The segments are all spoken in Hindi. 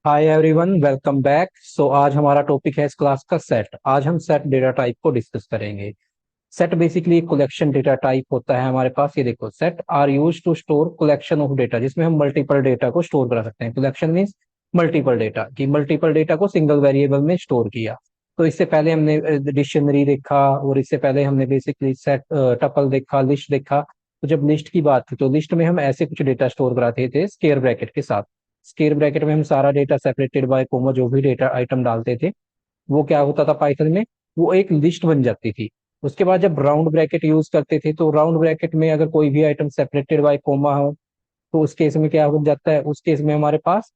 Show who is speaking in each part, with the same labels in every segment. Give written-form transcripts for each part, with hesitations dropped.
Speaker 1: हाय एवरीवन, वेलकम बैक। सो आज हमारा टॉपिक है इस क्लास का सेट। आज हम सेट डेटा टाइप को डिस्कस करेंगे। सेट बेसिकली एक कलेक्शन डेटा टाइप होता है हमारे पास। ये देखो, set are use to store collection of data, जिसमें हम मल्टीपल डेटा को स्टोर करा सकते हैं। कलेक्शन मीन्स मल्टीपल डेटा, कि मल्टीपल डेटा को सिंगल वेरिएबल में स्टोर किया। तो इससे पहले हमने डिक्शनरी देखा, और इससे पहले हमने बेसिकली सेट टपल देखा, लिस्ट देखा। तो जब लिस्ट की बात थी तो लिस्ट में हम ऐसे कुछ डेटा स्टोर कराते थे स्केयर ब्रैकेट के साथ। स्केयर ब्रैकेट में हम सारा डेटा सेपरेटेड बाय कोमा, जो भी डेटा आइटम डालते थे वो क्या होता था पाइथन में, वो एक लिस्ट बन जाती थी। उसके बाद जब राउंड ब्रैकेट यूज करते थे तो राउंड ब्रैकेट में अगर कोई भी आइटम सेपरेटेड बाय कोमा हो तो उस केस में क्या बन जाता है, उस केस में हमारे पास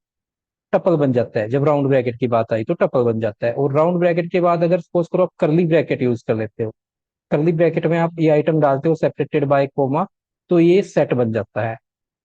Speaker 1: टपल बन जाता है। जब राउंड ब्रैकेट की बात आई तो टपल बन जाता है। और राउंड ब्रैकेट के बाद अगर सपोज करो आप करली ब्रैकेट यूज कर लेते हो, करली ब्रैकेट में आप ये आइटम डालते हो सेपरेटेड बाय कोमा, तो ये सेट बन जाता है।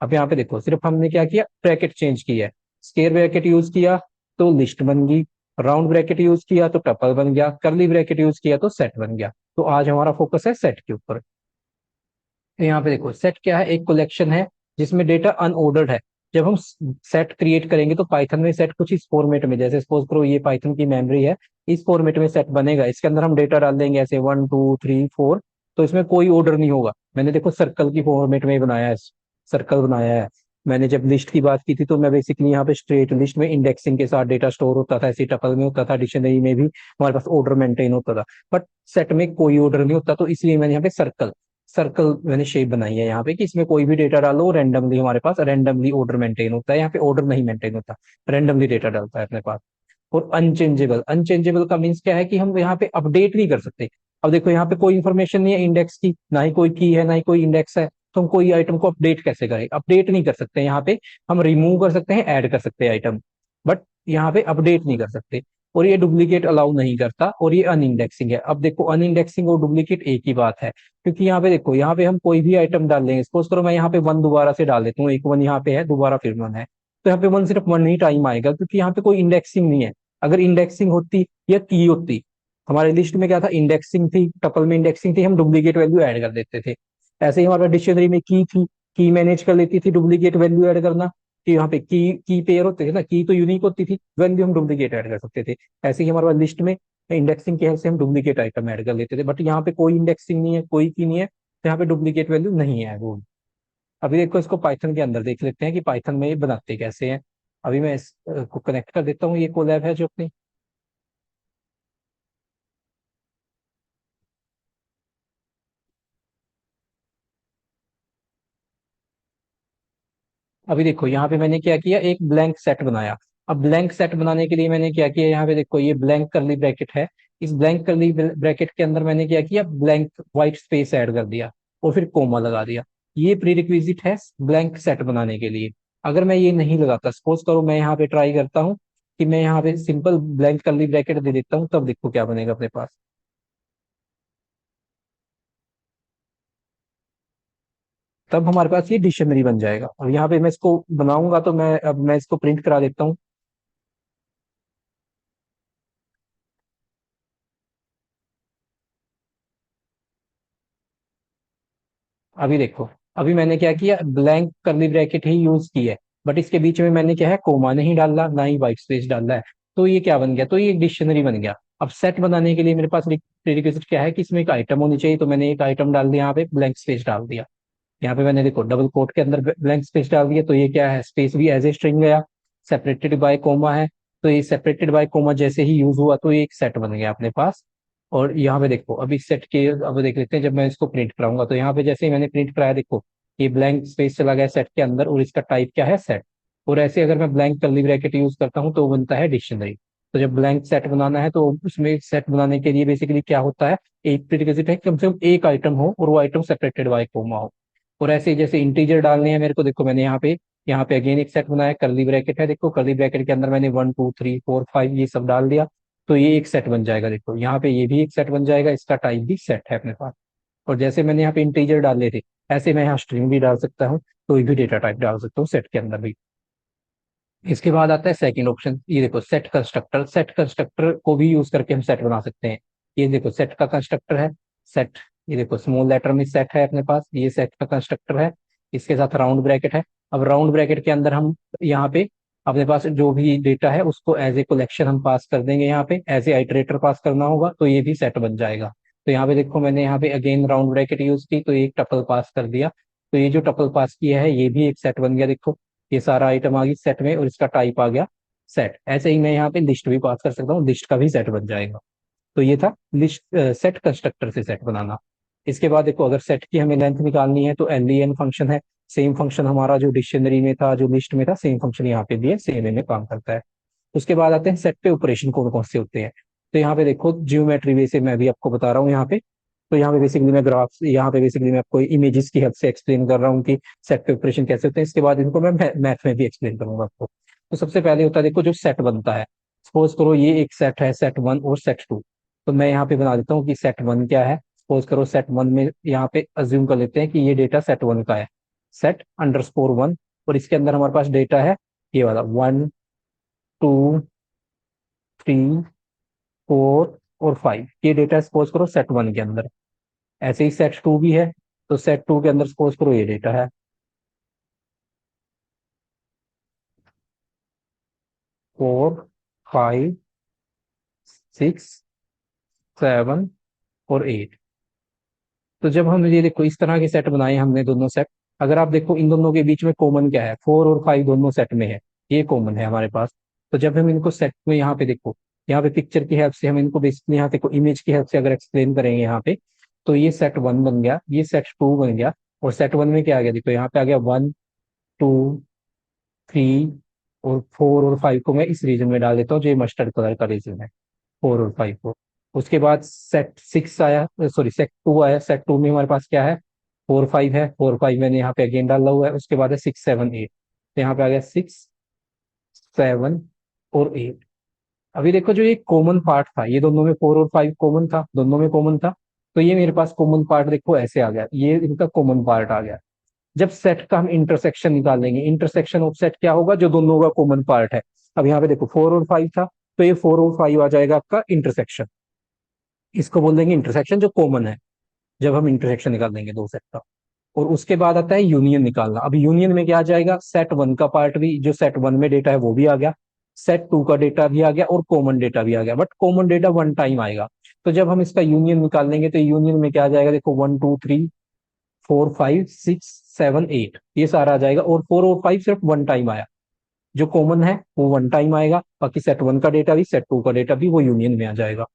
Speaker 1: अब यहाँ पे देखो, सिर्फ हमने क्या किया, ब्रैकेट चेंज किया है। स्केयर ब्रैकेट यूज किया तो लिस्ट बन गई, राउंड ब्रैकेट यूज किया तो टपल बन गया, करली ब्रैकेट यूज किया तो सेट बन गया। तो आज हमारा फोकस है सेट के ऊपर। तो यहाँ पे देखो, सेट क्या है, एक कलेक्शन है जिसमें डेटा अनऑर्डर्ड है। जब हम सेट क्रिएट करेंगे तो पाइथन में सेट कुछ इस फॉर्मेट में, जैसे सपोज करो ये पाइथन की मेमोरी है, इस फॉर्मेट में सेट बनेगा। इसके अंदर हम डेटा डाल देंगे ऐसे 1 2 3 4। तो इसमें कोई ऑर्डर नहीं होगा। मैंने देखो सर्कल की फॉर्मेट में बनाया है, सर्कल बनाया है। मैंने जब लिस्ट की बात की थी तो मैं बेसिकली यहाँ पे स्ट्रेट लिस्ट में इंडेक्सिंग के साथ डेटा स्टोर होता था, ऐसे टपल में होता था, डिक्शनरी में भी हमारे पास ऑर्डर मेंटेन होता था। बट सेट में कोई ऑर्डर नहीं होता, तो इसलिए मैंने यहाँ पे सर्कल सर्कल मैंने शेप बनाई है यहाँ पे, कि इसमें कोई भी डेटा डालो रैंडमली, हमारे पास रैंडमली ऑर्डर मेंटेन होता है। यहाँ पे ऑर्डर नहीं मेंटेन होता, रैंडमली डेटा डालता है अपने पास। और अनचेंजेबल, अनचेंजेबल का मीन्स क्या है कि हम यहाँ पे अपडेट नहीं कर सकते। अब देखो, यहाँ पे कोई इन्फॉर्मेशन नहीं है इंडेक्स की, ना ही कोई की है, ना ही कोई इंडेक्स है। तो हम कोई आइटम को अपडेट कैसे करें, अपडेट नहीं कर सकते यहाँ पे। हम रिमूव कर सकते हैं, ऐड कर सकते हैं आइटम, बट यहाँ पे अपडेट नहीं कर सकते। और ये डुप्लीकेट अलाउ नहीं करता, और ये अनइंडेक्सिंग है। अब देखो, अनइंडेक्सिंग और डुप्लीकेट एक ही बात है, क्योंकि यहाँ पे देखो, यहाँ पे हम कोई भी आइटम डाल देंगे। सपोज करो मैं यहाँ पे वन दोबारा से डाल देता हूँ, एक वन यहाँ पे है, दोबारा फिर वन है, तो यहाँ पे वन सिर्फ वन ही टाइम आएगा, क्योंकि यहाँ पे कोई इंडेक्सिंग नहीं है। अगर इंडेक्सिंग होती या की होती, हमारे लिस्ट में क्या था, इंडेक्सिंग थी, टपल में इंडेक्सिंग थी, हम डुप्लीकेट वैल्यू ऐड कर देते थे। ऐसे ही हमारे डिक्शनरी में की थी, की मैनेज कर लेती थी डुप्लीकेट वैल्यू ऐड करना। कि यहाँ पे की पेयर होते थे ना, की तो यूनिक होती थी, वैल्यू हम डुप्लीकेट ऐड कर सकते थे। ऐसे ही हमारे पास लिस्ट में इंडेक्सिंग की हेल्प से हम डुप्लीकेट आइटम ऐड कर लेते थे। बट यहाँ पे कोई इंडेक्सिंग नहीं है, कोई की नहीं है, तो यहाँ पे डुप्लीकेट वैल्यू नहीं है वो। अभी देखो, इसको पाइथन के अंदर देख लेते हैं कि पाइथन में ये बनाते कैसे हैं। अभी मैं इसको कनेक्ट कर देता हूँ, ये कोलैब है जो अपनी। अभी देखो, यहाँ पे मैंने क्या किया, एक ब्लैंक सेट बनाया। अब ब्लैंक सेट बनाने के लिए मैंने क्या किया, यहाँ पे देखो ये ब्लैंक करली ब्रैकेट है। इस ब्लैंक करली ब्रैकेट के अंदर मैंने क्या किया, ब्लैंक व्हाइट स्पेस ऐड कर दिया, और फिर कोमा लगा दिया। ये प्री रिक्विजिट है ब्लैंक सेट बनाने के लिए। अगर मैं ये नहीं लगाता, सपोज करो मैं यहाँ पे ट्राई करता हूँ कि मैं यहाँ पे सिंपल ब्लैंक करली ब्रैकेट दे देता हूँ, तब देखो क्या बनेगा अपने पास। तब हमारे पास ये डिक्शनरी बन जाएगा। और यहाँ पे मैं इसको बनाऊंगा, तो मैं इसको प्रिंट करा देता हूँ। अभी देखो, अभी मैंने क्या किया, ब्लैंक करली ब्रैकेट ही यूज की है, बट इसके बीच में मैंने क्या है, कोमा नहीं डाला, ना ही वाइट स्पेस डाला है। तो ये क्या बन गया, तो ये एक डिक्शनरी बन गया। अब सेट बनाने के लिए मेरे पास प्रीरिक्विजिट क्या है कि इसमें एक आइटम होनी चाहिए, तो मैंने एक आइटम डाल दिया, यहाँ पे ब्लैंक स्पेस डाल दिया। यहाँ पे मैंने देखो डबल कोट के अंदर ब्लैंक स्पेस डाल दिया, तो ये क्या है, स्पेस भी एज ए स्ट्रिंग गया, सेपरेटेड बाय कोमा है। तो ये सेपरेटेड बाय कोमा जैसे ही यूज हुआ तो ये एक सेट बन गया अपने पास। और यहाँ पे देखो, अभी सेट के अब देख लेते हैं, जब मैं इसको प्रिंट कराऊंगा तो यहाँ पे जैसे ही मैंने प्रिंट कराया, देखो ये ब्लैंक स्पेस चला गया सेट के अंदर, और इसका टाइप क्या है, सेट। और ऐसे अगर मैं ब्लैंक कर्ली ब्रैकेट यूज करता हूँ तो वो बनता है डिक्शनरी। तो जब ब्लैंक सेट बनाना है तो उसमें सेट बनाने के लिए बेसिकली क्या होता है, एक प्रीरिक्विजिट है कि कम से कम एक आइटम हो, और वो आइटम सेपरेटेड बाय कोमा हो। और ऐसे जैसे इंटीजर डालने हैं मेरे को, देखो मैंने यहाँ पे अगेन एक सेट बनाया, कर्ली ब्रैकेट है, देखो कर्ली ब्रैकेट के अंदर मैंने 1 2 3 4 5 ये सब डाल दिया। तो ये एक सेट बन जाएगा, देखो यहाँ पे ये भी एक सेट बन जाएगा, इसका टाइप भी सेट है अपने पास। और जैसे मैंने यहाँ पे इंटीजर डाले थे, ऐसे मैं यहाँ स्ट्रिंग भी डाल सकता हूँ, कोई भी डेटा टाइप डाल सकता हूँ सेट के अंदर भी। इसके बाद आता है सेकंड ऑप्शन, ये देखो सेट कंस्ट्रक्टर। सेट कंस्ट्रक्टर को भी यूज करके हम सेट बना सकते हैं। ये देखो सेट का कंस्ट्रक्टर है, सेट। ये देखो स्मॉल लेटर में सेट है अपने पास, ये सेट का कंस्ट्रक्टर है। इसके साथ राउंड ब्रैकेट है। अब राउंड ब्रैकेट के अंदर हम यहाँ पे अपने पास जो भी डेटा है उसको एज ए कलेक्शन हम पास कर देंगे, यहाँ पे एज ए आइटरेटर पास करना होगा, तो ये भी सेट बन जाएगा। तो यहाँ पे देखो मैंने यहाँ पे अगेन राउंड ब्रैकेट यूज की, तो एक टपल पास कर दिया, तो ये जो टपल पास किया है ये भी एक सेट बन गया। देखो ये सारा आइटम आ गई सेट में और इसका टाइप आ गया सेट। ऐसे ही मैं यहाँ पे लिस्ट भी पास कर सकता हूँ, लिस्ट का भी सेट बन जाएगा। तो ये था लिस्ट सेट कंस्ट्रक्टर से सेट बनाना। इसके बाद देखो अगर सेट की हमें लेंथ निकालनी है तो len फंक्शन है। सेम फंक्शन हमारा जो डिक्शनरी में था, जो लिस्ट में था, सेम फंक्शन यहाँ पे भी है, सेम वे में काम करता है। उसके बाद आते हैं सेट पे ऑपरेशन कौन कौन से होते हैं। तो यहाँ पे देखो जियोमेट्री वे से मैं भी आपको बता रहा हूँ यहाँ पे। तो यहाँ पे बेसिकली मैं ग्राफ, यहाँ पे बेसिकली मैं आपको इमेजेस की हेल्प से एक्सप्लेन कर रहा हूँ कि सेट पे ऑपरेशन कैसे होते हैं। इसके बाद इनको मैं मैथ में भी एक्सप्लेन करूंगा आपको। तो सबसे पहले होता है देखो जो सेट बनता है, सपोज करो ये एक सेट है, सेट वन और सेट टू। तो मैं यहाँ पे बना देता हूँ कि सेट वन क्या है। सपोज करो सेट वन में यहाँ पे अज्यूम कर लेते हैं कि ये डेटा सेट वन का है, सेट अंडरस्कोर वन। और इसके अंदर हमारे पास डेटा है ये वाला 1 2 3 4 और 5। ये डेटा सपोज करो सेट वन के अंदर। ऐसे ही सेट टू भी है, तो सेट टू के अंदर सपोज करो ये डेटा है 4 5 6 7 और 8। तो जब हम ये देखो इस तरह के सेट बनाए हमने दोनों सेट, अगर आप देखो इन दोनों के बीच में कॉमन क्या है, 4 और 5 दोनों सेट में है, ये कॉमन है हमारे पास। तो जब हम इनको सेट में यहाँ पे देखो, यहाँ पे पिक्चर की हेल्प से हम इनको बेसिकली यहाँ देखो इमेज की हेल्प से अगर एक्सप्लेन करेंगे यहाँ पे, तो ये सेट वन बन गया, ये सेट टू बन गया। और सेट वन में क्या आ गया, देखो यहाँ पे आ गया 1 2 3 और 4 और 5 को मैं इस रीजन में डाल देता हूँ, जो मस्टर्ड कलर का रीजन है, 4 और 5 को। उसके बाद सेट सिक्स आया, सॉरी सेट टू आया, सेट टू में हमारे पास क्या है, 4 5 है, 4 5 मैंने यहाँ पे अगेन डाला हुआ है। उसके बाद है 6 7 8, तो यहाँ पे आ गया 6 7 और 8। अभी देखो जो ये कॉमन पार्ट था, ये दोनों में 4 और 5 कॉमन था, दोनों में कॉमन था। तो ये मेरे पास कॉमन पार्ट देखो ऐसे आ गया, ये इनका कॉमन पार्ट आ गया। जब सेट का हम इंटरसेक्शन निकालेंगे, इंटरसेक्शन ऑफ सेट क्या होगा, जो दोनों का कॉमन पार्ट है। अब यहाँ पे देखो 4 और 5 था, तो ये 4 और 5 आ जाएगा आपका इंटरसेक्शन। इसको बोल देंगे इंटरसेक्शन जो कॉमन है, जब हम इंटरसेक्शन निकाल देंगे दो सेट का। और उसके बाद आता है यूनियन निकालना। अब यूनियन में क्या आ जाएगा, सेट वन का पार्ट भी, जो सेट वन में डेटा है वो भी आ गया, सेट टू का डेटा भी आ गया और कॉमन डेटा भी आ गया, but common data one time आएगा। तो जब हम इसका यूनियन निकाल लेंगे तो यूनियन में क्या आ जाएगा, देखो 1 2 3 4 5 6 7 8, ये सारा आ जाएगा। और 4 और 5 सिर्फ वन टाइम आया, जो कॉमन है वो वन टाइम आएगा, बाकी सेट वन का डेटा भी, सेट टू का डेटा भी वो यूनियन में आ जाएगा।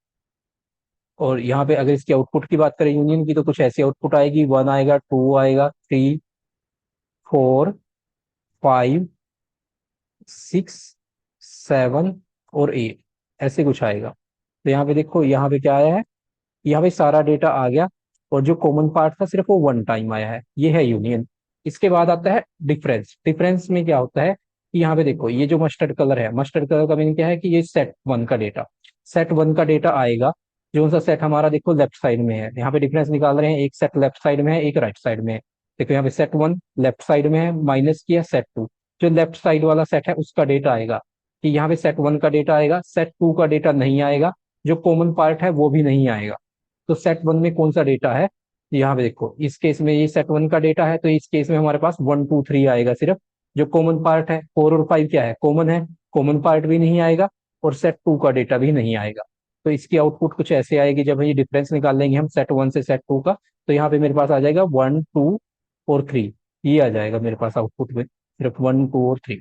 Speaker 1: और यहाँ पे अगर इसकी आउटपुट की बात करें यूनियन की, तो कुछ ऐसी आउटपुट आएगी, वन आएगा, टू आएगा, 3 4 5 6 7 और 8, ऐसे कुछ आएगा। तो यहाँ पे देखो यहाँ पे क्या आया है, यहाँ पे सारा डेटा आ गया और जो कॉमन पार्ट था सिर्फ वो वन टाइम आया है, ये है यूनियन। इसके बाद आता है डिफरेंस। डिफरेंस में क्या होता है कि यहाँ पे देखो ये जो मस्टर्ड कलर है, मस्टर्ड कलर का मीनिंग क्या है कि ये सेट वन का डेटा, सेट वन का डेटा आएगा। जो सा सेट हमारा देखो लेफ्ट साइड में है, यहाँ पे डिफरेंस निकाल रहे हैं, एक सेट लेफ्ट साइड में है, एक राइट साइड में है। देखो यहाँ पे सेट वन लेफ्ट साइड में है, माइनस किया सेट टू, जो लेफ्ट साइड वाला सेट है उसका डेटा आएगा, कि यहाँ पे सेट वन का डेटा आएगा, सेट टू का डेटा नहीं आएगा, जो कॉमन पार्ट है वो भी नहीं आएगा। तो सेट वन में कौन सा डेटा है, यहाँ पे देखो इस केस में ये सेट वन का डेटा है, तो इस केस में हमारे पास 1 2 3 आएगा सिर्फ। जो कॉमन पार्ट है 4 और 5 क्या है, कॉमन है, कॉमन पार्ट भी नहीं आएगा और सेट टू का डेटा भी नहीं आएगा। तो इसकी आउटपुट कुछ ऐसे आएगी, जब ये डिफरेंस निकाल लेंगे हम सेट वन से सेट टू का, तो यहाँ पे मेरे पास आ जाएगा 1 2 और 3, ये आ जाएगा मेरे पास आउटपुट में, सिर्फ 1 2 और 3।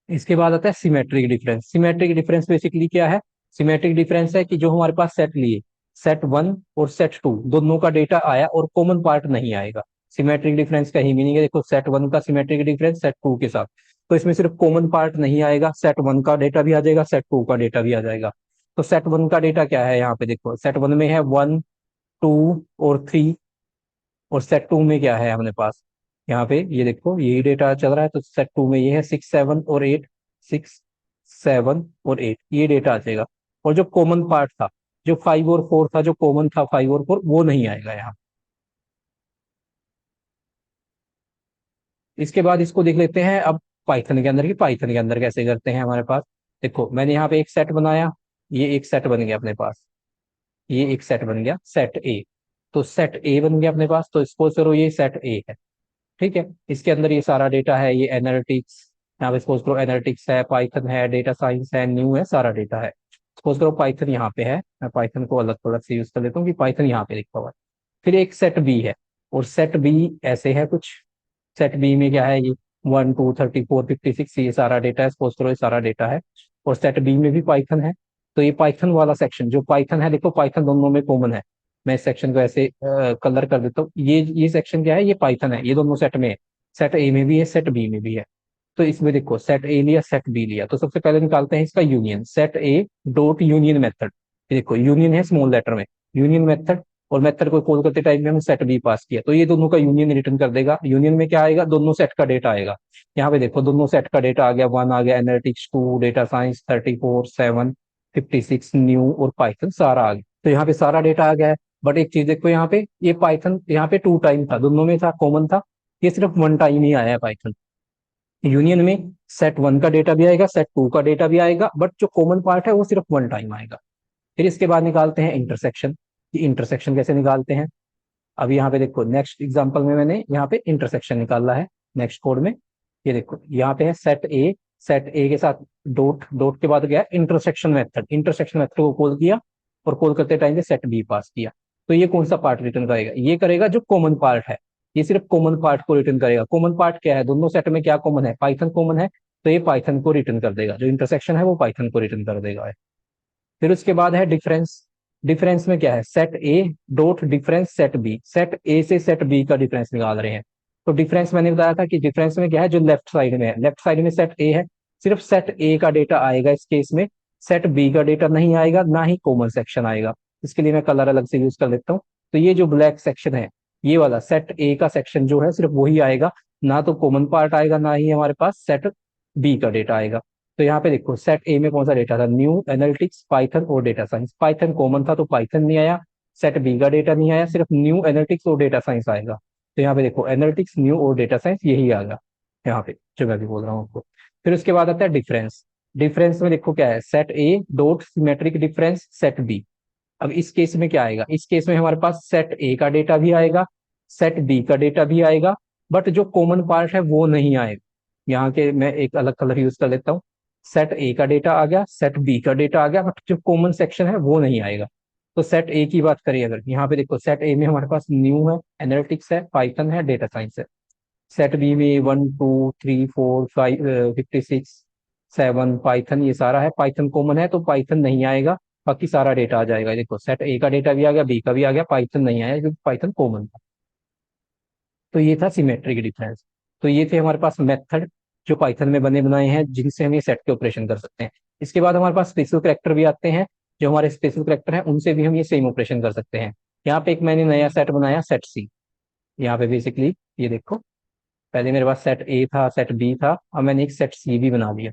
Speaker 1: इसके बाद आता है symmetric difference. Symmetric difference basically क्या है, सिमेट्रिक डिफरेंस है कि जो हमारे पास सेट लिए, सेट वन और सेट टू दोनों का डेटा आया और कॉमन पार्ट नहीं आएगा। सिमेट्रिक डिफरेंस का ही मीनिंग है, देखो सेट वन का सिमेट्रिक डिफरेंस सेट टू के साथ, तो इसमें सिर्फ कॉमन पार्ट नहीं आएगा, सेट वन का डेटा भी आ जाएगा, सेट टू का डेटा भी आ जाएगा। तो सेट वन का डेटा क्या है, यहाँ पे देखो सेट वन में है 1 2 और 3, और सेट टू में क्या है अपने पास, यहाँ पे ये देखो यही डेटा चल रहा है, तो सेट टू में ये है 6 7 और 8, 6 7 और 8, ये डेटा आ जाएगा। और जो कॉमन पार्ट था, जो 5 और 4 था, जो कॉमन था 5 और 4, वो नहीं आएगा यहाँ। इसके बाद इसको देख लेते हैं अब पाइथन के अंदर, की पाइथन के अंदर कैसे करते हैं हमारे पास। देखो मैंने यहाँ पे एक सेट बनाया, ये एक सेट बन गया अपने पास, ये एक सेट बन गया सेट ए। तो सेट ए बन गया अपने पास, तो सपोज करो ये सेट ए है, ठीक है। इसके अंदर ये सारा डेटा है, ये एनालिटिक्स, यहाँ पे सपोज करो एनालिटिक्स है, पाइथन है, डेटा साइंस है, न्यू है, सारा डेटा है। सपोज करो पाइथन यहाँ पे है, मैं पाइथन को अलग अलग से यूज कर लेता हूँ कि पाइथन यहाँ पे लिखा हुआ है। फिर एक सेट बी है, और सेट बी ऐसे है कुछ। सेट बी में क्या है, ये 1 2 34 56 ये सारा डेटा है, सपोज करो ये सारा डेटा है। और सेट बी में भी पाइथन है। तो ये पाइथन वाला सेक्शन जो पाइथन है, देखो पाइथन दोनों में कॉमन है। मैं इस सेक्शन को ऐसे कलर कर देता हूँ, ये सेक्शन क्या है, ये पाइथन है, ये दोनों सेट में है। सेट ए में भी है, सेट बी में भी है। तो इसमें देखो सेट ए लिया, सेट बी लिया, तो सबसे पहले निकालते हैं इसका union, set A dot union method. देखो यूनियन है स्मॉल लेटर में, यूनियन मेथड। और मेथड को कॉल करते टाइम में हम सेट बी पास किया, तो ये दोनों का यूनियन रिटर्न कर देगा। यूनियन में क्या आएगा, दोनों सेट का डेटा आएगा। यहाँ पे देखो दोनों सेट का डेटा आ गया, 1 आ गया एनालिटिक्स, 2 डेटा साइंस, 34 7 56 न्यू और पाइथन सारा आ गया। तो यहाँ पे सारा डेटा आ गया है। बट एक चीज देखो, यहाँ पे ये पाइथन यहाँ पे 2 टाइम था, दोनों में था, कॉमन था। ये सिर्फ 1 टाइम ही आया है पाइथन। यूनियन में सेट 1 का डेटा भी आएगा, सेट 2 का डेटा भी आएगा, बट जो कॉमन पार्ट है वो सिर्फ 1 टाइम आएगा। फिर इसके बाद निकालते हैं इंटरसेक्शन, कि इंटरसेक्शन कैसे निकालते हैं। अब यहाँ पे देखो नेक्स्ट एग्जांपल में मैंने यहाँ पे इंटरसेक्शन निकाला है, नेक्स्ट कोड में। ये देखो यहाँ पे है सेट ए, सेट ए के साथ डॉट, डॉट के बाद गया इंटरसेक्शन मेथड, इंटरसेक्शन मेथड को कॉल किया, और कॉल करते टाइम पे सेट बी पास किया। तो ये कौन सा पार्ट रिटर्न करेगा, ये करेगा जो कॉमन पार्ट है। ये सिर्फ कॉमन पार्ट को रिटर्न करेगा। कॉमन पार्ट क्या है, दोनों सेट में क्या कॉमन है, पाइथन कॉमन है। तो ये पाइथन को रिटर्न कर देगा, जो इंटरसेक्शन है वो पाइथन को रिटर्न कर देगा। फिर उसके बाद है डिफरेंस। डिफरेंस में क्या है, set A dot difference set B, set A से सेट बी का डिफरेंस निकाल रहे हैं। तो डिफरेंस मैंने बताया था कि डिफरेंस में क्या है, जो लेफ्ट साइड में है, लेफ्ट साइड में सेट ए है, सिर्फ सेट ए का डेटा आएगा इस केस में। सेट बी का डेटा नहीं आएगा, ना ही कॉमन सेक्शन आएगा। इसके लिए मैं कलर अलग से यूज कर लेता हूँ। तो ये जो ब्लैक सेक्शन है, ये वाला सेट ए का सेक्शन जो है सिर्फ वही आएगा, ना तो कॉमन पार्ट आएगा, ना ही हमारे पास सेट बी का डेटा आएगा। तो यहाँ पे देखो सेट ए में कौन सा डेटा था, न्यू, एनालिटिक्स, पाइथन और डेटा साइंस। पाइथन कॉमन था तो पाइथन नहीं आया, सेट बी का डेटा नहीं आया, सिर्फ न्यू, एनालिटिक्स और डेटा साइंस आएगा। तो यहाँ पे देखो एनालिटिक्स, न्यू और डेटा साइंस यही आ गया यहाँ पे, जो मैं भी बोल रहा हूँ आपको। फिर उसके बाद आता है डिफरेंस। डिफरेंस में देखो क्या है, set A dot symmetric difference set B. अब इस केस में क्या आएगा, इस केस में हमारे पास सेट ए का डेटा भी आएगा, सेट बी का डेटा भी आएगा, बट जो कॉमन पार्ट है वो नहीं आएगा। यहाँ के मैं एक अलग कलर यूज कर लेता हूँ। सेट ए का डेटा आ गया, सेट बी का डेटा आ गया, बट जो कॉमन सेक्शन है वो नहीं आएगा। तो सेट ए की बात करिए अगर, यहाँ पे देखो सेट ए में हमारे पास न्यू है, एनालिटिक्स है, पाइथन है, डेटा साइंस है। सेट बी में 1 2 3 4 5 56 7 पाइथन, ये सारा है, पाइथन कॉमन है तो पाइथन नहीं आएगा, बाकी सारा डेटा आ जाएगा। देखो सेट ए का डेटा भी आ गया, बी का भी आ गया, पाइथन नहीं आया क्योंकि पाइथन कॉमन था। तो ये था सिमेट्रिक डिफरेंस। तो ये थे हमारे पास मेथड जो पाइथन में बने बनाए हैं, जिनसे हम ये सेट के ऑपरेशन कर सकते हैं। इसके बाद हमारे पास स्पेशल कैरेक्टर भी आते हैं। जो हमारे स्पेशल कैरेक्टर हैं उनसे भी हम ये सेम ऑपरेशन कर सकते हैं। यहाँ पे एक मैंने नया सेट बनाया, सेट सी। यहाँ पे बेसिकली ये देखो, पहले मेरे पास सेट ए था, सेट बी था, अब मैंने एक सेट सी भी बना दिया।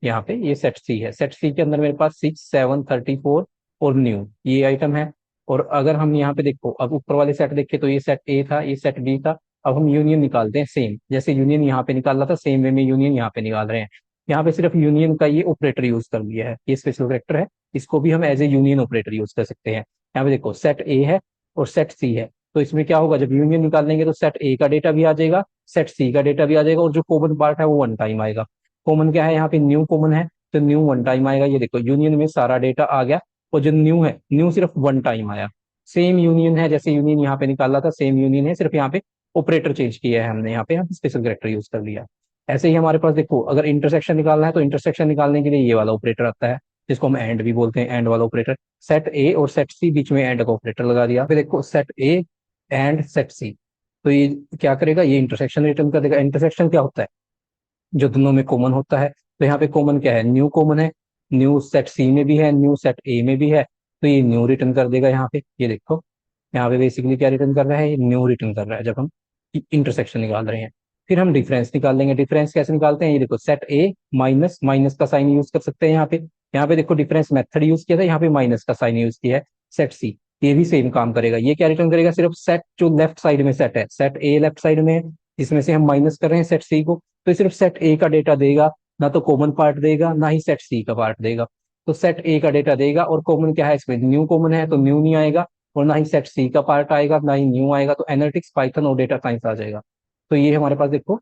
Speaker 1: यहाँ पे ये सेट सी है, सेट सी के अंदर मेरे पास 6 7 34 और न्यू ये आइटम है। और अगर हम यहाँ पे देखो, अब ऊपर वाले सेट देखे तो ये सेट ए था, ये सेट बी था। अब हम यूनियन निकालते हैं, सेम जैसे यूनियन यहाँ पे निकाल रहा था, सेम वे में यूनियन यहाँ पे निकाल रहे हैं। यहाँ पे सिर्फ यूनियन का ये ऑपरेटर यूज कर लिया है, ये स्पेशल कैरेक्टर है, इसको भी हम as a union operator use कर सकते हैं। यहाँ पे देखो सेट ए है और सेट सी है, तो इसमें क्या होगा, जब यूनियन निकालेंगे तो सेट ए का डेटा भी आ जाएगा, सेट सी का डेटा भी आ जाएगा, और जो कॉमन पार्ट है वो 1 टाइम आएगा। कॉमन क्या है, यहाँ पे न्यू कॉमन है, तो न्यू 1 टाइम आएगा। ये देखो यूनियन में सारा डेटा आ गया, और जो न्यू है, न्यू सिर्फ 1 टाइम आया। सेम यूनियन है जैसे यूनियन यहाँ पे निकाला था, सेम यूनियन है, सिर्फ यहाँ पे ऑपरेटर चेंज किया है हमने, यहाँ पे हम स्पेशल कैरेक्टर यूज कर लिया। ऐसे ही हमारे पास देखो, अगर इंटरसेक्शन निकालना है तो इंटरसेक्शन निकालने के लिए ये वाला ऑपरेटर आता है, जिसको हम एंड भी बोलते हैं, एंड वाला ऑपरेटर। सेट ए और सेट सी बीच में एंड का ऑपरेटर लगा दिया, फिर देखो सेट ए एंड सेट सी। तो ये क्या करेगा, ये इंटरसेक्शन रिटर्न कर देगा। इंटरसेक्शन क्या होता है, जो दोनों में कॉमन होता है। तो यहाँ पे कॉमन क्या है, न्यू कॉमन है, न्यू सेट सी में भी है, न्यू सेट ए में भी है, तो ये न्यू रिटर्न कर देगा। यहाँ पे ये देखो, यहाँ पे बेसिकली क्या रिटर्न कर रहा है, ये न्यू रिटर्न कर रहा है जब हम इंटरसेक्शन निकाल रहे हैं। फिर हम डिफरेंस निकाल लेंगे। डिफरेंस कैसे निकालते हैं, ये देखो सेट ए माइनस, माइनस का साइन यूज कर सकते हैं यहाँ पे। यहाँ पे देखो डिफरेंस मेथड यूज किया था, यहाँ पे माइनस का साइन यूज किया है। सेट सी, ये भी सेम काम करेगा। ये क्या रिटर्न करेगा, सिर्फ सेट जो लेफ्ट साइड में सेट है, सेट ए लेफ्ट साइड में है, इसमें से हम माइनस कर रहे हैं सेट सी को, तो सिर्फ सेट ए का डेटा देगा, ना तो कॉमन पार्ट देगा, ना ही सेट सी का पार्ट देगा। तो सेट ए का डेटा देगा, और कॉमन क्या है इसमें, न्यू कॉमन है तो न्यू नहीं आएगा, और ना ही सेट सी का पार्ट आएगा, ना ही न्यू आएगा। तो एनालिटिक्स, पाइथन और डेटा साइंस आ जाएगा। तो ये हमारे पास देखो,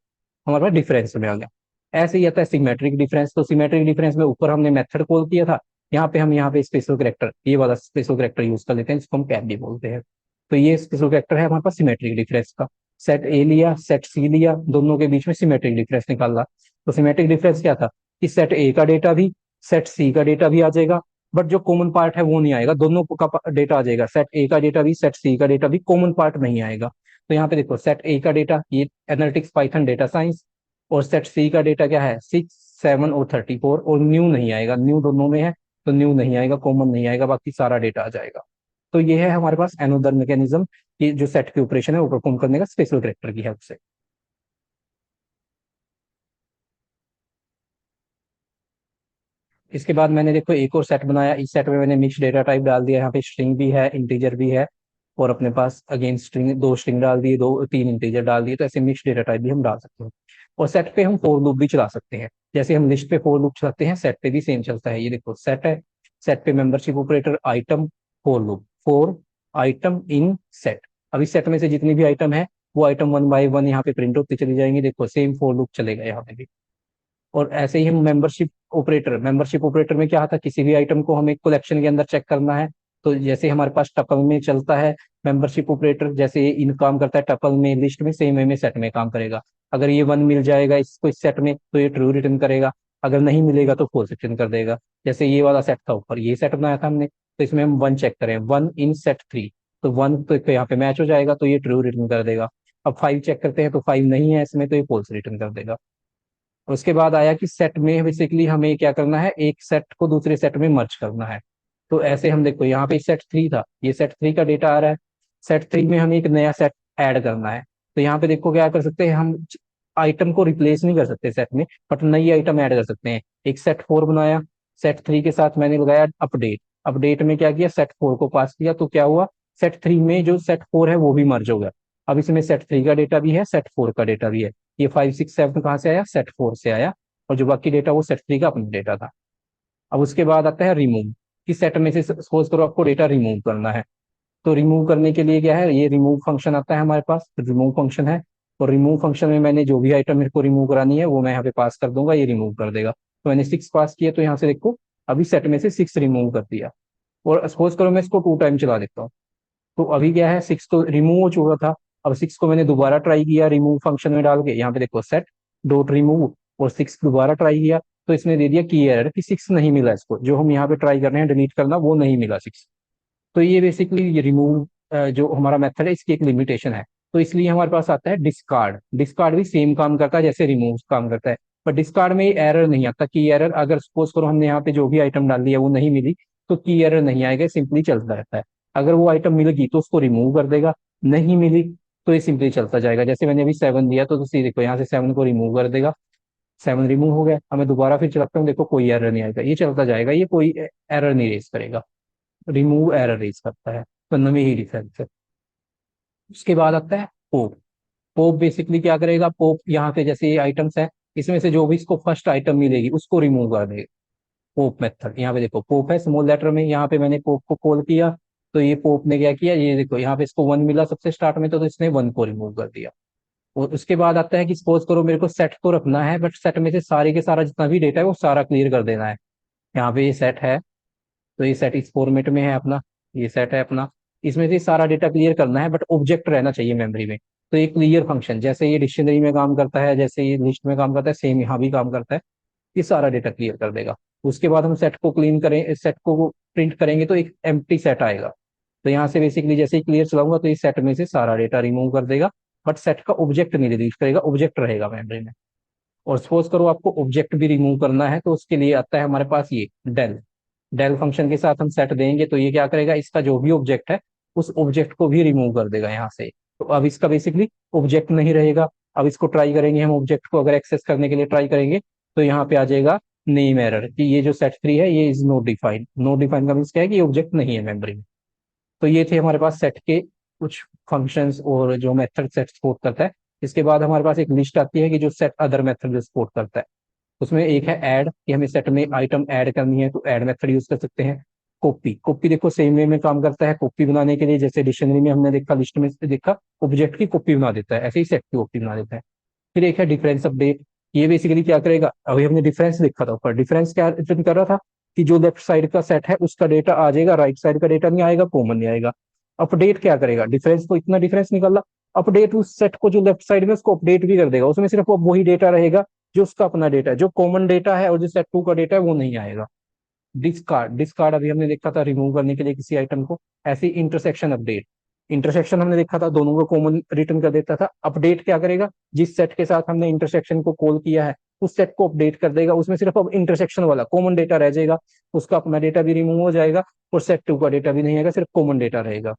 Speaker 1: हमारे पास डिफरेंस में आ गया। ऐसे ही आता है सिमेट्रिक डिफरेंस। तो सिमेट्रिक डिफरेंस में ऊपर हमने मेथड कॉल किया था, यहाँ पे हम यहाँ पे स्पेशल कैरेक्टर, ये वाला स्पेशल कैरेक्टर यूज कर लेते हैं जिसको हम कैप भी बोलते हैं। तो ये स्पेशल कैरेक्टर है हमारे पास सिमेट्रिक डिफरेंस का। सेट ए लिया, सेट सी लिया, दोनों के बीच में सिमेट्रिक डिफरेंस निकाला। तो सिमेट्रिक डिफरेंस क्या था कि सेट ए का डेटा भी, सेट सी का डेटा भी आ जाएगा, बट जो कॉमन पार्ट है वो नहीं आएगा, दोनों का डेटा आ जाएगा, सेट ए का डेटा भी सेट सी का डेटा भी, कॉमन पार्ट नहीं आएगा। तो यहाँ पे देखो सेट ए का डेटा ये एनालिटिक्स पाइथन डेटा साइंस, और सेट सी का डेटा क्या है 6, 7 और 34, और न्यू नहीं आएगा, न्यू दोनों में है तो न्यू नहीं आएगा, कॉमन नहीं आएगा, बाकी सारा डेटा आ जाएगा। तो ये है हमारे पास एनोदर मैकेनिज्म कि जो सेट के ऑपरेशन है वो परफॉर्म करने का स्पेशल कैरेक्टर की हेल्प से। इसके बाद मैंने देखो एक और सेट बनाया, इस सेट में मैंने मिक्स डेटा टाइप डाल दिया, यहाँ पे स्ट्रिंग भी है, इंटीजर भी है, और अपने पास अगेन स्ट्रिंग, दो स्ट्रिंग डाल दिए, दो तीन इंटीजर डाल दिए, तो ऐसे मिक्स डेटा टाइप भी हम डाल सकते हैं। और सेट पे हम फॉर लूप भी चला सकते हैं, जैसे हम लिस्ट पे फॉर लूप चलाते हैं सेट पे भी सेम चलता है। ये देखो सेट है, सेट पे membership operator item for loop, for item in set. अभी सेट में से जितनी भी आइटम है वो आइटम वन बाय वन यहाँ पे प्रिंट होती चली जाएंगी, देखो सेम फॉर लूप चलेगा यहाँ पे भी। और ऐसे ही हम मेंबरशिप ऑपरेटर में क्या था, किसी भी आइटम को हमें कलेक्शन के अंदर चेक करना है, तो जैसे हमारे पास टपल में चलता है मेंबरशिप ऑपरेटर, जैसे ये इन काम करता है टपल में लिस्ट में, सेम वे में सेट में काम करेगा। अगर ये वन मिल जाएगा इसको इस सेट में तो ये ट्रू रिटर्न करेगा, अगर नहीं मिलेगा तो फॉल्स रिटर्न कर देगा। जैसे ये वाला सेट था, ऊपर ये सेट बनाया था हमने, तो इसमें हम वन चेक करें, वन इन सेट थ्री, तो वन तो यहाँ पे मैच हो जाएगा तो ये ट्रू रिटर्न कर देगा। अब फाइव चेक करते हैं तो फाइव नहीं है इसमें, तो ये फॉल्स रिटर्न कर देगा। उसके बाद आया कि सेट में बेसिकली हमें क्या करना है, एक सेट को दूसरे सेट में मर्ज करना है। तो ऐसे हम देखो यहाँ पे सेट थ्री था, ये सेट थ्री का डेटा आ रहा है, सेट थ्री में हमें एक नया सेट ऐड करना है। तो यहाँ पे देखो क्या कर सकते हैं हम, आइटम को रिप्लेस नहीं कर सकते सेट में, बट नई आइटम ऐड कर सकते हैं। एक सेट फोर बनाया, सेट थ्री के साथ मैंने लगाया अपडेट, अपडेट में क्या किया, सेट फोर को पास किया, तो क्या हुआ, सेट थ्री में जो सेट फोर है वो भी मर्ज हो गया। अब इसमें सेट थ्री का डेटा भी है, सेट फोर का डेटा भी है। ये 5, 6, 7 कहाँ से आया, सेट फोर से आया, और जो बाकी डेटा वो सेट थ्री का अपना डेटा था। अब उसके बाद आता है रिमूव, कि सेट में से सपोज करो आपको डेटा रिमूव करना है, तो रिमूव करने के लिए क्या है, ये रिमूव फंक्शन आता है हमारे पास, रिमूव फंक्शन है। और रिमूव फंक्शन में मैंने जो भी आइटम मेरे को रिमूव करानी है वो मैं यहाँ पे पास कर दूंगा, ये रिमूव कर देगा। तो मैंने 6 पास किया, तो यहाँ से देखो अभी सेट में से 6 रिमूव कर दिया। और सपोज करो मैं इसको 2 टाइम चला देता हूँ, तो अभी क्या है, 6 तो रिमूव हो चुका था, अब 6 को मैंने दोबारा ट्राई किया रिमूव फंक्शन में डाल के, यहाँ पे देखो सेट डॉट रिमूव, और 6 दोबारा ट्राई किया, तो इसने दे दिया की एरर कि 6 नहीं मिला इसको, जो हम यहाँ पे ट्राई कर रहे हैं डिलीट करना वो नहीं मिला 6। तो ये बेसिकली ये रिमूव जो हमारा मेथड है इसकी एक लिमिटेशन है। तो इसलिए हमारे पास आता है डिस्कार्ड, डिस्कार्ड भी सेम काम करता है जैसे रिमूव काम करता है, पर डिस्कार्ड में एरर नहीं आता, की एरर अगर सपोज करो हमने यहाँ पे जो भी आइटम डाल दिया वो नहीं मिली, तो की एरर नहीं आएगा, सिंपली चलता रहता है। अगर वो आइटम मिल गई तो उसको रिमूव कर देगा, नहीं मिली तो ये सिंपली चलता जाएगा। जैसे मैंने अभी 7 दिया, तो तुम देखो यहाँ से 7 को रिमूव कर देगा, 7 रिमूव हो गया, अब मैं दोबारा फिर चलाता हूँ, देखो कोई एरर नहीं आएगा, ये चलता जाएगा, ये कोई एरर नहीं रेस करेगा, रिमूव एरर रेस करता है। तो नवी ही डिफरेंस है। उसके बाद आता है पोप, पोप बेसिकली क्या करेगा, पोप यहाँ पे जैसे ये आइटम्स है, इसमें से जो भी इसको फर्स्ट आइटम मिलेगी उसको रिमूव कर देगा। पोप मेथड, यहाँ पे देखो पोप है स्मॉल लेटर में, यहाँ पे मैंने पोप को कॉल किया, तो ये पोप ने क्या किया, ये देखो यहाँ पे इसको वन मिला सबसे स्टार्ट में, तो इसने वन को रिमूव कर दिया। और उसके बाद आता है कि सपोज करो मेरे को सेट को रखना है, बट सेट में से सारे के सारा जितना भी डेटा है वो सारा क्लियर कर देना है। यहाँ पे ये सेट है, तो ये सेट इस फॉर्मेट में है अपना, ये सेट है अपना, इसमें से सारा डेटा क्लियर करना है, बट ऑब्जेक्ट रहना चाहिए मेमोरी में। तो ये क्लियर फंक्शन जैसे ये डिक्शनरी में काम करता है, जैसे ये लिस्ट में काम करता है, सेम यहाँ भी काम करता है, ये सारा डेटा क्लियर कर देगा। उसके बाद हम सेट को क्लीन करें, सेट को प्रिंट करेंगे तो एक एम्प्टी सेट आएगा। तो यहाँ से बेसिकली जैसे ही क्लियर चलाऊंगा तो ये सेट में से सारा डेटा रिमूव कर देगा, बट सेट का ऑब्जेक्ट नहीं रिलीज करेगा, ऑब्जेक्ट रहेगा मेमोरी में। और सपोज करो आपको ऑब्जेक्ट भी रिमूव करना है, तो उसके लिए आता है हमारे पास ये डेल, डेल फंक्शन के साथ हम सेट देंगे, तो ये क्या करेगा, इसका जो भी ऑब्जेक्ट है उस ऑब्जेक्ट को भी रिमूव कर देगा यहाँ से। तो अब इसका बेसिकली ऑब्जेक्ट नहीं रहेगा। अब इसको ट्राई करेंगे हम, ऑब्जेक्ट को अगर एक्सेस करने के लिए ट्राई करेंगे, तो यहाँ पे आ जाएगा नेम एरर कि ये जो सेट थ्री है ये is not defined, not defined का मीन्स क्या है कि ऑब्जेक्ट नहीं है मेमोरी में। तो ये थे हमारे पास सेट के कुछ फंक्शंस और जो मेथड सेट सपोर्ट करता है। इसके बाद हमारे पास एक लिस्ट आती है कि जो सेट अदर मेथड सपोर्ट करता है। उसमें एक है ऐड, कि हमें सेट में आइटम ऐड करनी है तो ऐड मेथड यूज कर सकते हैं। कॉपी, कॉपी देखो सेम वे में काम करता है, कॉपी बनाने के लिए जैसे डिक्शनरी में हमने देखा, लिस्ट में देखा, ऑब्जेक्ट की कॉपी बना देता है, ऐसे ही सेट की कॉपी बना देता है। फिर एक है डिफरेंस अपडेट, ये बेसिकली क्या करेगा, अभी हमने डिफरेंस देखा था ऊपर, डिफरेंस क्या रिटर्न कर रहा था कि जो लेफ्ट साइड का सेट है उसका डेटा आ जाएगा, राइट साइड का डेटा नहीं आएगा, कॉमन नहीं आएगा। अपडेट क्या करेगा, डिफरेंस को इतना डिफरेंस निकाला, अपडेट उस सेट को जो लेफ्ट साइड में उसको अपडेट भी कर देगा, उसमें सिर्फ अब वही डेटा रहेगा जो उसका अपना डेटा है, जो कॉमन डेटा है और जो सेट टू का डेटा है वो नहीं आएगा। डिस्कार्ड, डिस्कार्ड अभी हमने देखा था रिमूव करने के लिए किसी आइटम को। ऐसे इंटरसेक्शन अपडेट, इंटरसेक्शन हमने देखा था दोनों को कॉमन रिटर्न कर देता था। अपडेट क्या करेगा, जिस सेट के साथ हमने इंटरसेक्शन को कॉल किया है उस सेट को अपडेट कर देगा, उसमें सिर्फ अब इंटरसेक्शन वाला कॉमन डेटा रह जाएगा, उसका अपना डेटा भी रिमूव हो जाएगा और सेट टू का डेटा भी नहीं आएगा, सिर्फ कॉमन डेटा रहेगा।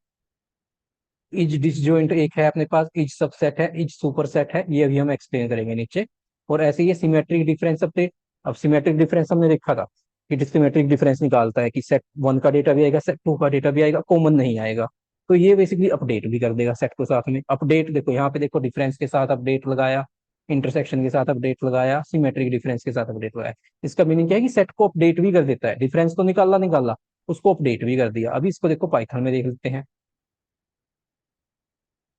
Speaker 1: इज डिसजॉइंट एक है अपने पास, इज सबसेट है, इज सुपरसेट है, ये अभी हम एक्सप्लेन करेंगे नीचे। और ऐसे ही सिमेट्रिक डिफरेंस अपडेट। अब सिमेट्रिक डिफरेंस हमने देखा था कि सिमेट्रिक डिफरेंस निकालता है कि सेट वन का डेटा भी आएगा, सेट टू का डेटा भी आएगा, कॉमन नहीं आएगा। तो ये बेसिकली अपडेट भी कर देगा सेट को साथ में। अपडेट देखो यहाँ पे देखो, डिफरेंस के साथ अपडेट लगाया, इंटरसेक्शन के साथ अपडेट लगाया, सिमेट्रिक डिफरेंस के साथ अपडेट लगाया। इसका मीनिंग क्या है कि सेट को अपडेट भी कर देता है, डिफरेंस तो निकाला निकाला, उसको अपडेट भी कर दिया। अभी इसको देखो पाइथन में देख लेते हैं।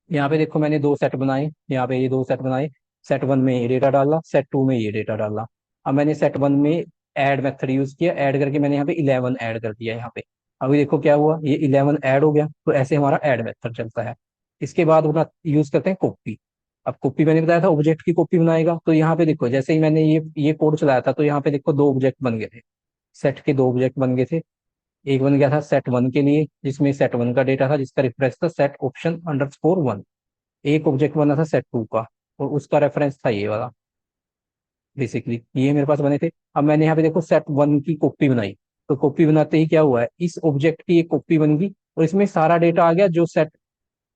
Speaker 1: यहाँ पे देखो मैंने दो सेट बनाए, यहाँ पे ये दो सेट बनाए, सेट वन में ये डेटा डाला, सेट टू में ये डेटा डाला। अब मैंने सेट वन में ऐड मेथड यूज किया, ऐड करके मैंने यहाँ पे 11 ऐड कर दिया यहाँ पे। अभी देखो क्या हुआ, ये 11 ऐड हो गया, तो ऐसे हमारा ऐड मेथड चलता है। इसके बाद अपना यूज करते हैं कॉपी। अब कॉपी मैंने बताया था ऑब्जेक्ट की कॉपी बनाएगा, तो यहाँ पे देखो जैसे ही मैंने ये कोड चलाया था तो यहाँ पे देखो दो ऑब्जेक्ट बन गए थे, सेट के दो ऑब्जेक्ट बन गए थे। एक बन गया था सेट वन के लिए जिसमें सेट वन का डेटा था, जिसका रिफरेंस था सेट ऑप्शन अंडरस्कोर वन। एक ऑब्जेक्ट बना था सेट टू का और उसका रेफरेंस था ये वाला। बेसिकली ये मेरे पास बने थे। अब मैंने यहाँ पे देखो सेट वन की कॉपी बनाई, तो कॉपी बनाते ही क्या हुआ है, इस ऑब्जेक्ट की एक कॉपी बन गई और इसमें सारा डेटा आ गया जो सेट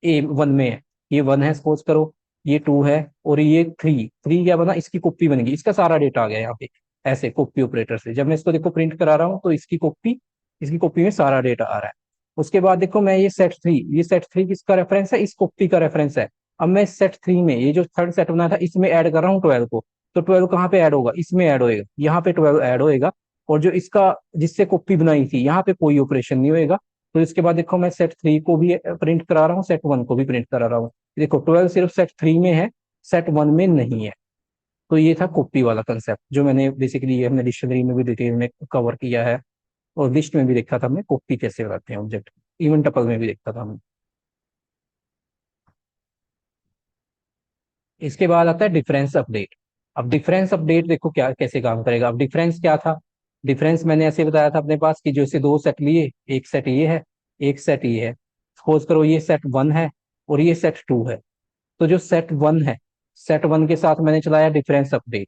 Speaker 1: ए वन में है। ये वन है सपोज करो, ये टू है और ये थ्री, थ्री क्या बना, इसकी कॉपी बन गई, इसका सारा डेटा आ गया यहाँ पे। ऐसे कॉपी ऑपरेटर से जब मैं इसको देखो प्रिंट करा रहा हूँ तो इसकी कॉपी में सारा डेटा आ रहा है। उसके बाद देखो मैं ये सेट थ्री किसका रेफरेंस है, इस कॉपी का रेफरेंस है। अब मैं सेट थ्री में ये जो थर्ड सेट बनाया था इसमें ऐड कर रहा हूँ 12 को, तो 12 कहाँ पे ऐड होगा, इसमें ऐड होएगा, यहाँ पे 12 ऐड होएगा। और जो इसका जिससे कॉपी बनाई थी यहाँ पे कोई ऑपरेशन नहीं होएगा। तो इसके बाद देखो मैं सेट थ्री को भी प्रिंट करा रहा हूँ, सेट वन को भी प्रिंट करा रहा हूँ। देखो 12 सिर्फ सेट थ्री में है, सेट वन में नहीं है। तो ये था कॉपी वाला कंसेप्ट जो मैंने बेसिकली ये हमने डिक्शनरी में भी डिटेल में कवर किया है और लिस्ट में भी देखा था हमने कॉपी कैसे बनाते हैं ऑब्जेक्ट, इवन टपल में भी देखा था हमने। इसके बाद आता है डिफरेंस अपडेट। अब डिफरेंस अपडेट देखो क्या कैसे काम करेगा। अब डिफरेंस क्या था, डिफरेंस मैंने ऐसे बताया था अपने पास कि जैसे दो सेट लिए, एक सेट ये है, एक सेट ये है। सपोज करो ये सेट वन है और ये सेट टू है। तो जो सेट वन है, सेट वन के साथ मैंने चलाया डिफरेंस अपडेट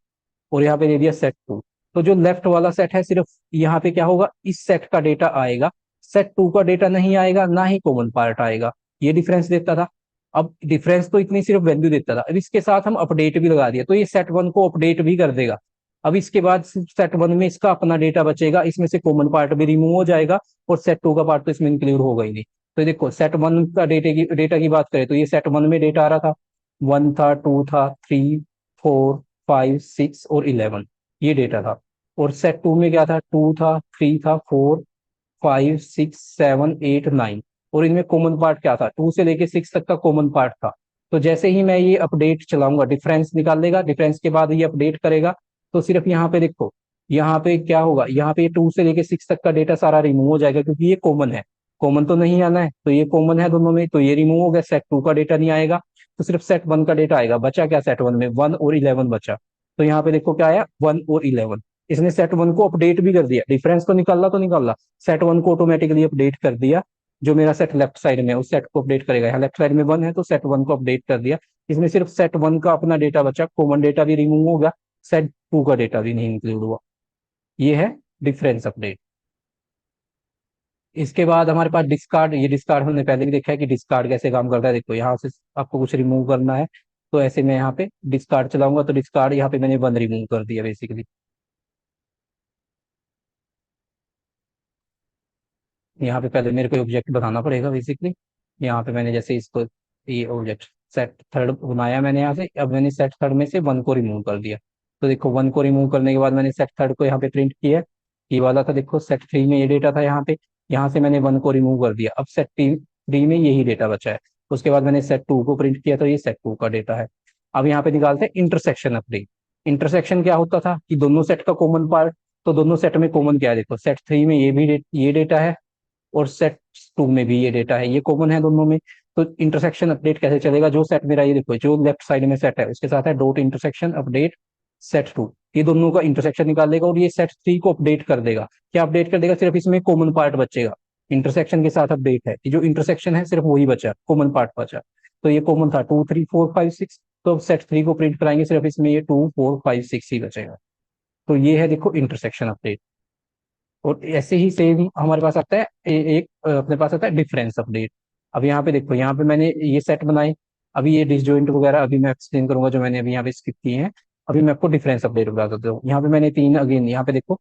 Speaker 1: और यहाँ पे दे दिया सेट टू। तो जो लेफ्ट वाला सेट है सिर्फ यहाँ पे क्या होगा, इस सेट का डेटा आएगा, सेट टू का डेटा नहीं आएगा, ना ही कॉमन पार्ट आएगा। ये डिफरेंस देता था। अब डिफरेंस तो इतनी सिर्फ वैल्यू देता था, अब इसके साथ हम अपडेट भी लगा दिया तो ये सेट वन को अपडेट भी कर देगा। अब इसके बाद सेट वन में इसका अपना डेटा बचेगा, इसमें से कॉमन पार्ट भी रिमूव हो जाएगा और सेट टू का पार्ट तो इसमें इंक्लूड होगा ही नहीं। तो देखो सेट वन का डेटा की बात करें तो ये सेट वन में डेटा आ रहा था, वन था, टू था, थ्री, फोर, फाइव, सिक्स और 11, ये डेटा था। और सेट टू में क्या था, टू था, थ्री था, four, five, six, seven, eight, nine. और इनमें कॉमन पार्ट क्या था, टू से लेके सिक्स तक का कॉमन पार्ट था। तो जैसे ही मैं ये अपडेट चलाऊंगा डिफरेंस निकालेगा, डिफरेंस के बाद ये अपडेट करेगा। तो सिर्फ यहाँ पे देखो, यहाँ पे क्या होगा, यहाँ पे टू से लेके सिक्स तक का डेटा सारा रिमूव हो जाएगा क्योंकि ये कॉमन है, कॉमन तो नहीं आना है, तो ये कॉमन है दोनों में, तो ये रिमूव हो गया, सेट टू का डेटा नहीं आएगा। तो सिर्फ सेट वन का डेटा आएगा, बचा क्या सेट वन में, वन और 11 बचा। तो यहाँ पे देखो क्या आया, वन और 11। इसने सेट वन को अपडेट भी कर दिया, डिफरेंस तो निकाला, सेट वन को ऑटोमेटिकली अपडेट कर दिया। जो मेरा सेट लेफ्ट साइड में है उस सेट को अपडेट करेगा, यहाँ लेफ्ट साइड में वन है तो सेट वन को अपडेट कर दिया। इसमें सिर्फ सेट वन का अपना डेटा बचा, कॉमन डेटा भी रिमूव होगा, सेट टू का डेटा भी नहीं इंक्लूड हुआ। ये है डिफरेंस अपडेट। इसके बाद हमारे पास डिस्कार्ड, ये डिस्कार्ड हमने पहले भी देखा है कि डिस्कार्ड कैसे काम करता है। देखो यहाँ से आपको कुछ रिमूव करना है तो ऐसे मैं यहाँ पे डिस्कार्ड चलाऊंगा तो डिस्कार्ड यहाँ पे मैंने वन रिमूव कर दिया बेसिकली। यहाँ पे पहले मेरे को ऑब्जेक्ट बनाना पड़ेगा बेसिकली। यहाँ पे मैंने जैसे इसको ये ऑब्जेक्ट सेट थर्ड बनाया मैंने यहाँ से, अब मैंने सेट थर्ड में से वन को रिमूव कर दिया। तो देखो वन को रिमूव करने के बाद मैंने सेट थर्ड को यहाँ पे प्रिंट किया। ये वाला था देखो सेट थ्री में ये डेटा था यहाँ पे, यहाँ से मैंने वन को रिमूव कर दिया, अब सेट थ्री में यही डेटा बचा है। उसके बाद मैंने सेट टू को प्रिंट किया तो ये सेट टू का डेटा है। अब यहाँ पे निकालते हैं इंटरसेक्शन अपडेट। इंटरसेक्शन क्या होता था कि दोनों सेट का कॉमन पार्ट, तो दोनों सेट में कॉमन क्या है, देखो सेट थ्री में ये डेटा है और सेट टू में भी ये डेटा है, ये कॉमन है दोनों में। तो इंटरसेक्शन अपडेट कैसे चलेगा, जो सेट मेरा ये देखो जो लेफ्ट साइड में सेट है उसके साथ है dot intersection update set two, ये दोनों का इंटरसेक्शन निकालेगा और ये सेट थ्री को अपडेट कर देगा। क्या अपडेट कर देगा, सिर्फ इसमें कॉमन पार्ट बचेगा, इंटरसेक्शन के साथ अपडेट है, जो इंटरसेक्शन है सिर्फ वही बचा, कॉमन पार्ट बचा। तो ये कॉमन था 2 3 4 5 6, तो अब सेट थ्री को प्रिंट कराएंगे, सिर्फ इसमें ये 2 4 5 6 ही बचेगा। तो ये है देखो इंटरसेक्शन अपडेट। और ऐसे ही सेम हमारे पास आता है एक अपने पास आता है डिफरेंस अपडेट। अब यहाँ पे देखो, यहाँ पे मैंने ये सेट बनाए, अभी ये डिसजॉइंट वगैरह अभी मैं एक्सप्लेन करूंगा जो मैंने अभी यहाँ पे स्किप किए हैं। अभी मैं आपको डिफरेंस अपडेट बता देता हूँ। यहाँ पे मैंने तीन, अगेन यहाँ पे देखो,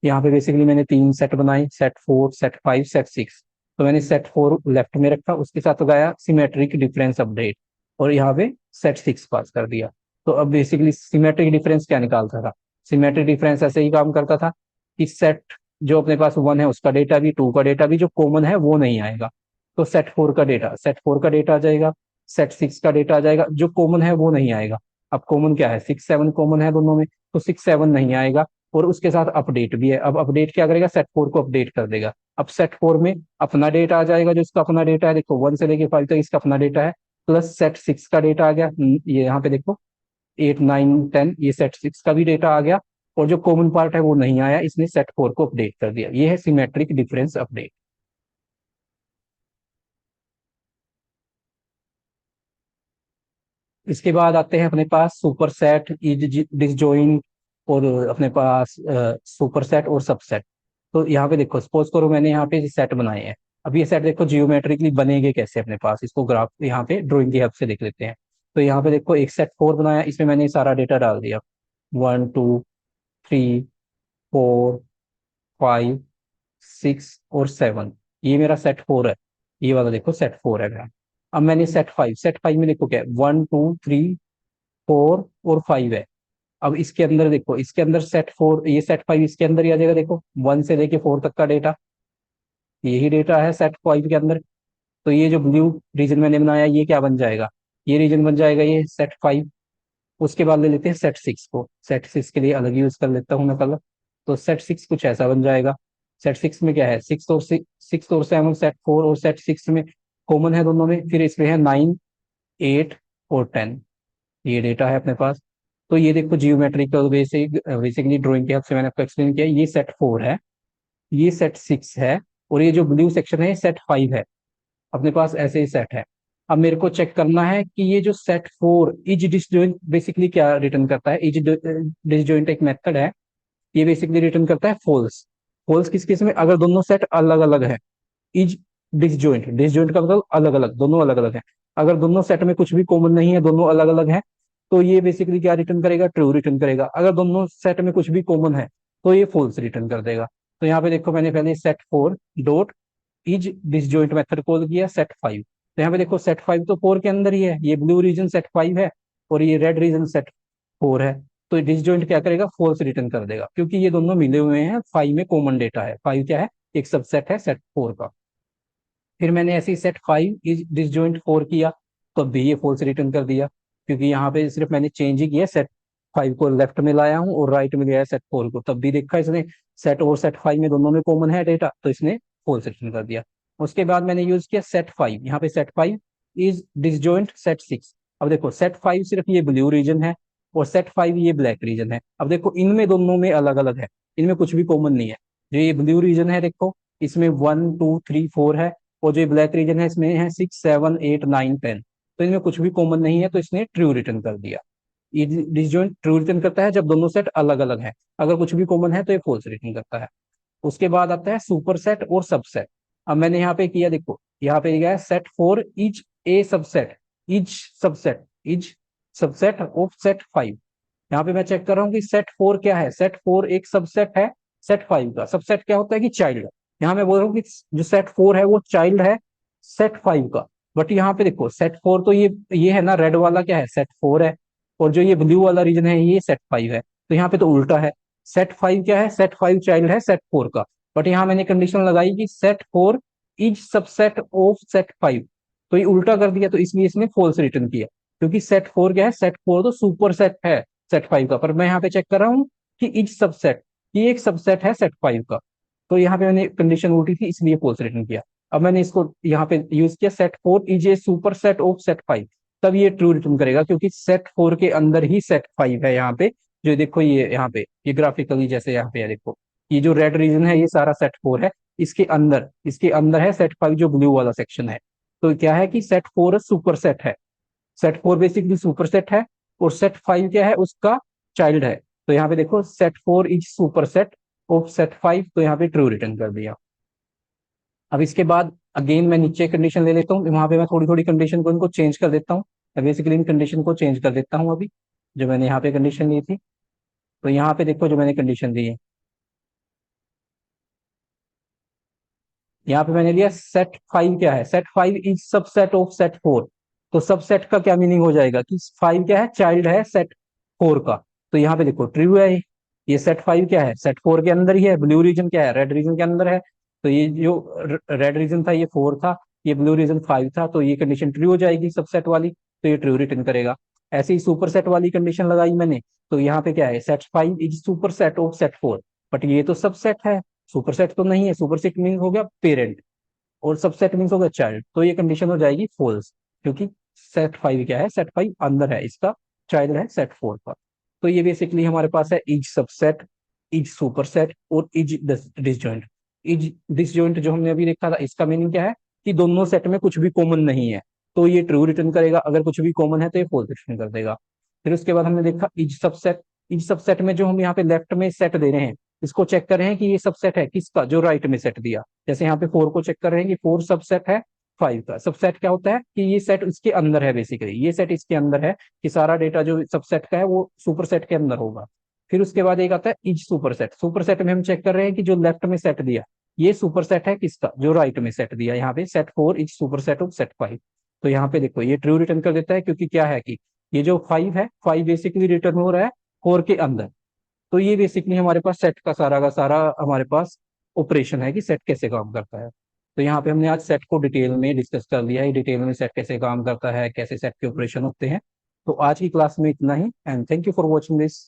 Speaker 1: यहाँ पे बेसिकली मैंने तीन सेट बनाए, set four, set five, sat six. तो मैंने सेट फोर लेफ्ट में रखा, उसके साथ लगाया सिमेट्रिक डिफरेंस अपडेट, और यहाँ पे सेट सिक्स पास कर दिया। तो अब बेसिकली सिमेट्रिक डिफरेंस क्या निकालता था, सिमेट्रिक डिफरेंस ऐसे ही काम करता था कि सेट जो अपने पास वन है उसका डेटा भी, टू का डेटा भी, जो कॉमन है वो नहीं आएगा। तो सेट फोर का डेटा आ जाएगा, सेट सिक्स का डेटा आ जाएगा, जो कॉमन है वो नहीं आएगा। अब कॉमन क्या है, सिक्स सेवन कॉमन है दोनों में, तो सिक्स सेवन नहीं आएगा। और उसके साथ अपडेट भी है, अब अपडेट क्या करेगा, सेट फोर को अपडेट कर देगा। अब सेट फोर में अपना डेटा आ जाएगा, जो इसका अपना डेटा है, देखो वन से लेके फाइव तक इसका अपना डेटा है, प्लस सेट सिक्स का डेटा आ गया, ये यहाँ पे देखो एट नाइन टेन, ये सेट सिक्स का भी डेटा आ गया। और जो कॉमन पार्ट है वो नहीं आया, इसने सेट फोर को अपडेट कर दिया। ये है सिमेट्रिक डिफरेंस अपडेट। इसके बाद आते हैं अपने पास सुपर सेट, इज डिसजॉइंट, और अपने पास सुपर सेट और सबसेट। तो यहाँ पे देखो, सपोज करो मैंने यहाँ पे सेट बनाए हैं। अब ये सेट देखो जियोमेट्रिकली बनेंगे कैसे अपने पास, इसको ग्राफ यहाँ पे ड्राइंग की हेल्प से देख लेते हैं। तो यहाँ पे देखो एक सेट फोर बनाया, इसमें मैंने सारा डेटा डाल दिया, one two three four five six और सेवन, ये मेरा सेट फोर है। ये वाला देखो सेट फोर है मेरा। अब मैंने सेट फाइव में देखो क्या है, वन टू थ्री फोर और फाइव है। अब इसके अंदर देखो, इसके अंदर सेट फोर, ये सेट फाइव इसके अंदर ही आ जाएगा, देखो वन से लेके फोर तक का डेटा, यही डेटा है सेट फाइव के अंदर। तो ये जो ब्लू रीजन मैंने बनाया ये क्या बन जाएगा, ये रीजन बन जाएगा ये सेट फाइव। उसके बाद ले लेते हैं सेट सिक्स को, सेट सिक्स के लिए अलग यूज कर लेता हूँ मैं कलर। तो सेट सिक्स कुछ ऐसा बन जाएगा। सेट सिक्स में क्या है, सिक्स और सेवन, सेट फोर और सेट सिक्स में कॉमन है दोनों में, फिर इसमें है नाइन एट और टेन, ये डेटा है अपने पास। तो ये देखो जियोमेट्रिकल वे से, बेसिकली ड्राइंग के हेल्प से मैंने आपको एक्सप्लेन किया, ये सेट फोर है, ये सेट सिक्स है, और ये जो ब्लू सेक्शन है ये सेट फाइव है। अपने पास ऐसे ही सेट है। अब मेरे को चेक करना है कि ये जो set four is disjoint basically क्या रिटर्न करता है, इज डिसजॉइंट एक मेथड है, ये बेसिकली रिटर्न करता है फॉल्स। फॉल्स किस केस में, अगर दोनों सेट अलग अलग है, इज डिसजॉइंट, डिसजॉइंट का मतलब अलग अलग, दोनों अलग अलग है। अगर दोनों सेट में कुछ भी कॉमन नहीं है, दोनों अलग अलग है, तो ये बेसिकली क्या रिटर्न करेगा, ट्रू रिटर्न करेगा। अगर दोनों सेट में कुछ भी कॉमन है तो ये फॉल्स रिटर्न कर देगा। तो यहाँ पे देखो मैंने पहले set four dot is disjoint method call किया सेट फाइव। तो यहाँ पे देखो सेट फाइव तो फोर के अंदर ही है, ये ब्लू रीजन सेट फाइव है और ये रेड रीजन सेट फोर है। तो डिसजॉइंट क्या करेगा, फॉल्स रिटर्न कर देगा, क्योंकि ये दोनों मिले हुए हैं, फाइव में कॉमन डेटा है, फाइव क्या है, एक सबसेट है सेट फोर का। फिर मैंने ऐसे ही set five is disjoint four किया, तो अब भी ये फॉल्स रिटर्न कर दिया, क्योंकि यहाँ पे सिर्फ मैंने चेंज ही किया, सेट फाइव को लेफ्ट में लाया हूँ और राइट में गया सेट फोर को, तब भी देखा इसने सेट और सेट फाइव में दोनों में कॉमन है डेटा, तो इसने फॉल्स रिटर्न कर दिया। उसके बाद मैंने यूज किया सेट फाइव, यहाँ पे set five is disjoint sat six. अब देखो सेट फाइव सिर्फ ये ब्लू रीजन है और सेट फाइव ये ब्लैक रीजन है। अब देखो इनमें दोनों में अलग अलग है, इनमें कुछ भी कॉमन नहीं है। जो ये ब्लू रीजन है देखो, इसमें वन टू थ्री फोर है, और जो ब्लैक रीजन है इसमें है six seven eight nine ten. तो इनमें कुछ भी कॉमन नहीं है, तो इसने ट्रू रिटर्न कर दिया। ये डिसजॉइंट ट्रू रिटर्न करता है जब दोनों सेट अलग अलग है, अगर कुछ भी कॉमन है तो ये फॉल्स रिटर्न करता है। उसके बाद आता है सुपर सेट और सबसेट। अब मैंने यहाँ पे किया, देखो यहाँ पे गया set four is a subset, is subset, is subset of set five. यहाँ पे मैं चेक कर रहा हूँ कि सेट फोर क्या है, सेट फोर एक सबसेट है सेट फाइव का। सबसेट क्या होता है कि चाइल्ड। यहाँ मैं बोल रहा हूँ कि जो सेट फोर है वो चाइल्ड है सेट फाइव का। बट यहाँ पे देखो सेट फोर तो ये है ना, रेड वाला क्या है, सेट फोर है, और जो ये ब्लू वाला रीजन है ये सेट फाइव है। तो यहाँ पे तो उल्टा है, सेट फाइव क्या है, सेट फाइव चाइल्ड है सेट फोर का। बट यहाँ मैंने कंडीशन लगाई कि set four is subset of set five, तो ये उल्टा कर दिया, तो इसलिए इसने फॉल्स रिटर्न किया, क्योंकि सेट फोर क्या है, सेट फोर तो सुपर सेट है सेट 5 का, पर मैं यहाँ पे चेक कर रहा हूँ कि इच सबसेट, ये एक सबसेट है सेट 5 का। तो यहाँ पे मैंने कंडीशन उल्टी थी इसलिए फॉल्स रिटर्न किया। अब मैंने इसको यहाँ पे यूज किया, set 4 is a super set of set 5, तब ये ट्रू रिटर्न करेगा, क्योंकि सेट 4 के अंदर ही सेट 5 है यहाँ पे। जो देखो ये यहाँ पे ये ग्राफिकली जैसे यहाँ पे है, देखो ये जो रेड रीजन है ये सारा सेट 4 है, इसके अंदर है सेट 5 जो ब्लू वाला सेक्शन है। तो क्या है कि सेट 4 सुपर सेट है, सेट 4 बेसिकली सुपर सेट है, और सेट 5 क्या है, उसका चाइल्ड है। तो यहाँ पे देखो set 4 is super set of set 5, तो यहाँ पे ट्रू रिटर्न कर दिया। अब इसके बाद अगेन मैं नीचे कंडीशन ले लेता हूँ, वहां पे मैं थोड़ी थोड़ी कंडीशन को इनको चेंज कर देता हूँ। मैं बेसिकली इन कंडीशन को चेंज कर देता हूँ अभी, जो मैंने यहाँ पे कंडीशन ली थी। तो यहाँ पे देखो जो मैंने कंडीशन दी है, यहाँ पे मैंने लिया सेट 5 क्या है, set 5 is subset of set 4। तो सबसेट का क्या मीनिंग हो जाएगा कि 5 क्या है, चाइल्ड है सेट 4 का। तो यहाँ पे देखो ट्रू है ये सेट 5 क्या है, सेट 4 के अंदर ही है। ब्लू रीजन क्या है, रेड रीजन के अंदर है। तो ये जो रेड रीजन था ये 4 था, ये ब्लू रीजन 5 था, तो ये कंडीशन ट्रू हो जाएगी सबसेट वाली, तो ये ट्रू रिटर्न करेगा। ऐसे ही सुपर सेट वाली कंडीशन लगाई मैंने, तो यहाँ पे क्या है, set 5 is super set of set 4, but ये तो सबसेट है, सुपरसेट तो नहीं है। सुपरसेट मीन हो गया पेरेंट, और सबसेट मीन हो गया चाइल्ड, तो ये कंडीशन हो जाएगी फॉल्स, क्योंकि सेट 5 क्या है, सेट 5 अंदर है, इसका चाइल्ड है सेट 4 का। तो ये बेसिकली हमारे पास है इज सबसेट, इज सुपरसेट और इज डिसजॉइंट। इज डिसजॉइंट जो हमने अभी देखा था, इसका मीनिंग क्या है कि दोनों सेट में कुछ भी कॉमन नहीं है, तो ये ट्रू रिटर्न करेगा। अगर कुछ भी कॉमन है तो ये फॉल्स रिटर्न कर देगा। फिर उसके बाद हमने देखा इज सबसेट। इज सबसेट में जो हम यहाँ पे लेफ्ट में सेट दे रहे हैं, इसको चेक कर रहे हैं कि ये सबसेट है किसका, जो राइट में सेट दिया। जैसे यहाँ पे 4 को चेक कर रहे हैं कि 4 सबसेट है 5 का। सबसेट क्या होता है कि ये सेट इसके अंदर है, बेसिकली ये सेट इसके अंदर है, कि सारा डेटा जो सबसेट का है वो सुपर सेट के अंदर होगा। फिर उसके बाद एक आता है is super set. Super set में हम चेक कर रहे हैं कि जो लेफ्ट में सेट दिया ये सुपर सेट है किसका, जो राइट में सेट दिया। यहाँ पे set 4 is super set of set 5। तो यहाँ पे देखो ये ट्रू रिटर्न कर देता है, क्योंकि क्या है कि ये जो 5 है, 5 बेसिकली रिटर्न हो रहा है 4 के अंदर। तो ये बेसिकली हमारे पास सेट का सारा हमारे पास ऑपरेशन है कि सेट कैसे काम करता है। तो यहाँ पे हमने आज सेट को डिटेल में डिस्कस कर लिया है, डिटेल में सेट कैसे काम करता है, कैसे सेट के ऑपरेशन होते हैं। तो आज की क्लास में इतना ही, and thank you for watching this.